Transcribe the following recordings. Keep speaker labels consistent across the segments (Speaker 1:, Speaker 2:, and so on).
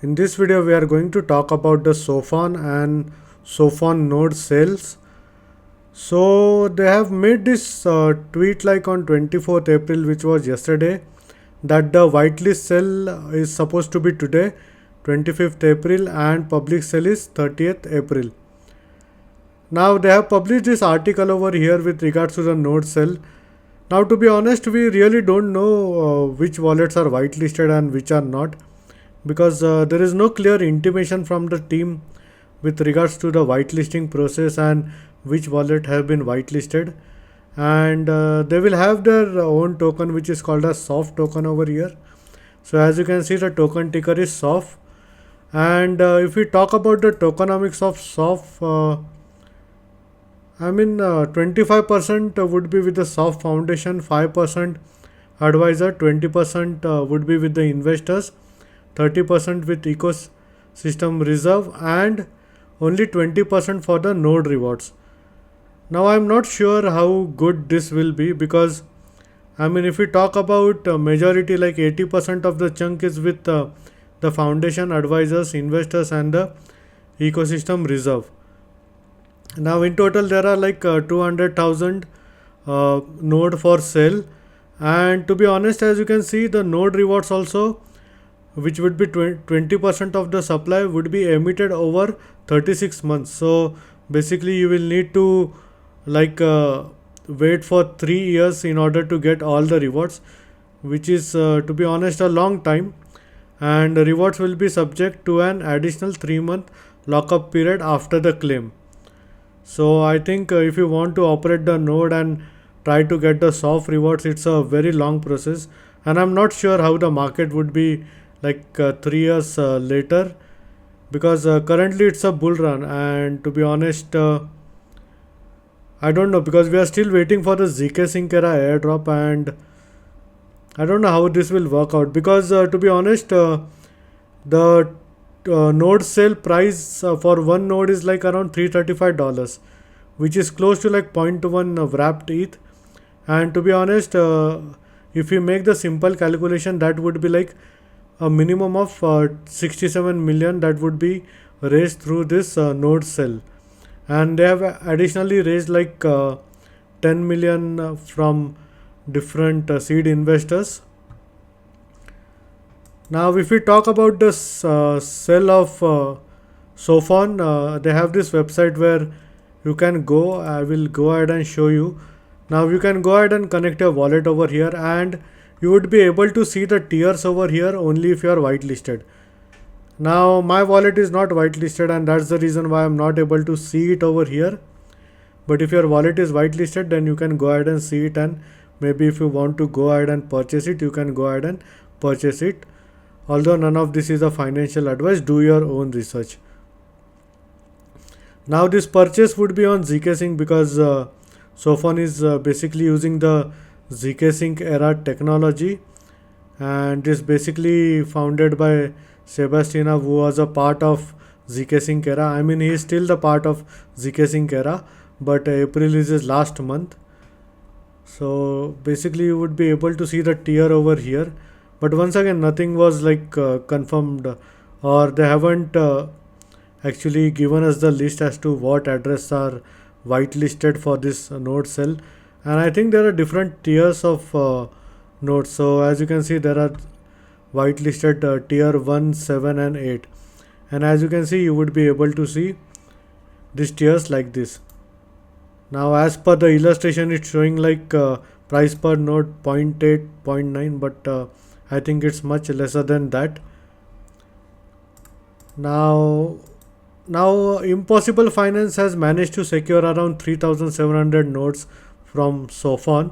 Speaker 1: In this video, we are going to talk about the Sophon and Sophon node cells. So they have made this tweet like on 24th April, which was yesterday, that the whitelist cell is supposed to be today, 25th April, and public cell is 30th April. Now they have published this article over here with regards to the node cell. Now to be honest, we really don't know which wallets are whitelisted and which are not, because there is no clear intimation from the team with regards to the whitelisting process and which wallet have been whitelisted. And they will have their own token, which is called a soft token over here. So as you can see, the token ticker is soft. And if we talk about the tokenomics of soft, 25% would be with the soft foundation, 5% advisor, 20% would be with the investors, 30% with ecosystem reserve, and only 20% for the node rewards. Now I'm not sure how good this will be, because if we talk about majority, like 80% of the chunk is with the foundation, advisors, investors, and the ecosystem reserve. Now in total there are like 200,000 node for sale. And to be honest, as you can see, the node rewards also, which would be 20% of the supply, would be emitted over 36 months. So basically you will need to wait for 3 years in order to get all the rewards, which is to be honest a long time. And the rewards will be subject to an additional 3-month lockup period after the claim. So I think if you want to operate the node and try to get the soft rewards, it's a very long process, and I'm not sure how the market would be 3 years later, because currently it's a bull run. And to be honest, I don't know, because we are still waiting for the ZK Sync era airdrop, and I don't know how this will work out, because to be honest, the node sale price for one node is like around $335, which is close to like 0.1 wrapped ETH. And to be honest, if you make the simple calculation, that would be like a minimum of 67 million that would be raised through this node cell. And they have additionally raised 10 million from different seed investors. Now if we talk about the cell of Sophon, they have this website where you can go. I will go ahead and show you. Now you can go ahead and connect your wallet over here, and you would be able to see the tiers over here only if you are whitelisted. Now my wallet is not whitelisted, and that's the reason why I'm not able to see it over here. But if your wallet is whitelisted, then you can go ahead and see it, and maybe if you want to go ahead and purchase it, you can go ahead and purchase it. Although none of this is a financial advice, do your own research. Now this purchase would be on ZK Sync, because Sophon is basically using the ZK Sync era technology, and is basically founded by Sebastiana, who was a part of ZK Sync era. He is still the part of ZK Sync era, but April is his last month. So basically you would be able to see the tier over here, but once again nothing was confirmed, or they haven't actually given us the list as to what address are whitelisted for this node cell. And I think there are different tiers of nodes. So as you can see, there are whitelisted tier 1, 7 and 8, and as you can see, you would be able to see these tiers like this. Now as per the illustration, it's showing price per node 0.8, 0.9, but I think it's much lesser than that. Now Impossible Finance has managed to secure around 3,700 nodes from Sophon,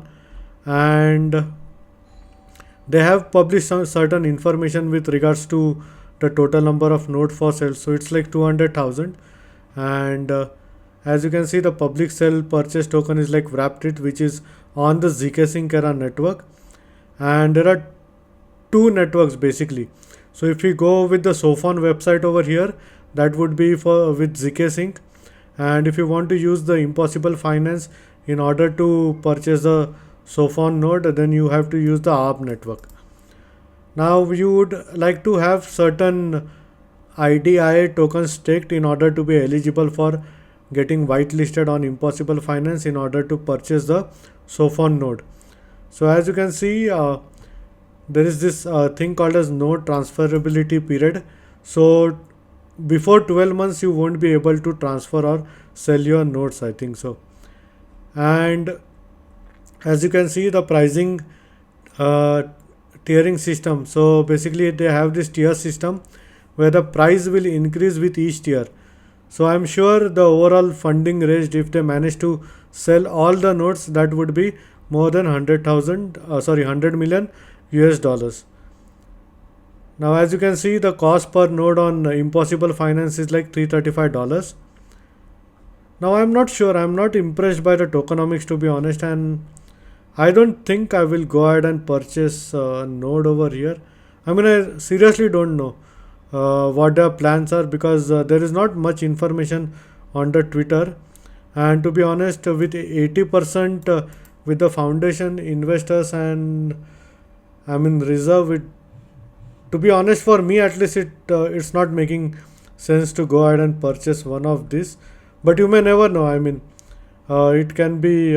Speaker 1: and they have published some certain information with regards to the total number of node for sales. So it's like 200,000, and as you can see, the public sale purchase token is like wrapped it, which is on the ZK Sync era network. And there are two networks basically. So if we go with the Sophon website over here, that would be for with ZK Sync. And if you want to use the Impossible Finance in order to purchase the Sophon node, then you have to use the ARB network. Now you would like to have certain IDIA tokens staked in order to be eligible for getting whitelisted on Impossible Finance in order to purchase the Sophon node. So as you can see, there is this thing called as node transferability period. So before 12 months you won't be able to transfer or sell your nodes, I think so. And as you can see, the pricing tiering system, so basically they have this tier system where the price will increase with each tier. So I'm sure the overall funding raised, if they manage to sell all the nodes, that would be more than 100 million US dollars. Now as you can see, the cost per node on Impossible Finance is like $335. Now I'm not sure, I'm not impressed by the tokenomics, to be honest, and I don't think I will go ahead and purchase a node over here. I mean, I seriously don't know what their plans are, because there is not much information on the Twitter. And to be honest, with 80% with the foundation investors and I mean reserve, it, to be honest, for me at least, it's not making sense to go ahead and purchase one of these. But you may never know. I mean, it can be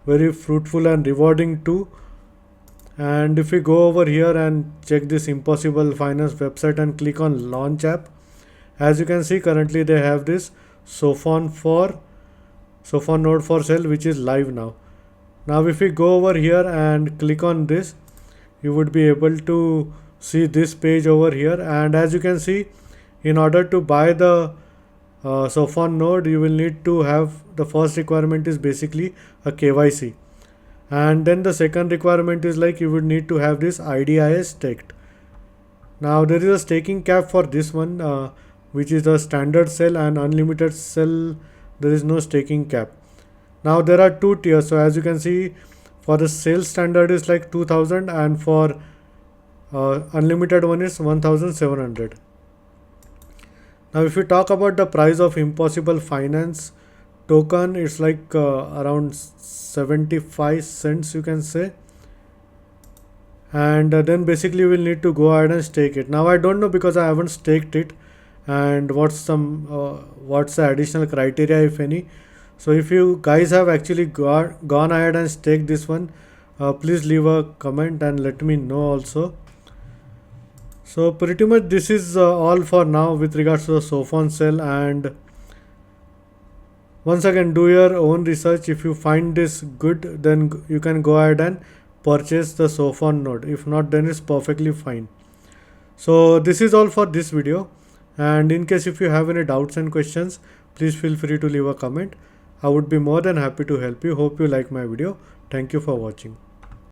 Speaker 1: very fruitful and rewarding too. And if we go over here and check this Impossible Finance website and click on launch app, as you can see, currently they have this Sofon node for sale, which is live now. Now if we go over here and click on this, you would be able to see this page over here. And as you can see, in order to buy the Sofon node, you will need to have, the first requirement is basically a KYC, and then the second requirement is like you would need to have this IDIA staked. Now there is a staking cap for this one, which is the standard sell, and unlimited sell there is no staking cap. Now there are two tiers. So as you can see, for the sales standard is like 2000, and for unlimited one is 1700. Now if we talk about the price of Impossible Finance token, it's like around 75 cents, you can say. And then basically we'll need to go ahead and stake it. Now I don't know, because I haven't staked it, and what's the additional criteria, if any. So if you guys have actually gone ahead and staked this one, please leave a comment and let me know also. So pretty much this is all for now with regards to the Sofon cell. And once again, do your own research. If you find this good, then you can go ahead and purchase the Sofon node. If not, then it's perfectly fine. So this is all for this video, and in case if you have any doubts and questions, please feel free to leave a comment. I would be more than happy to help you. Hope you like my video. Thank you for watching.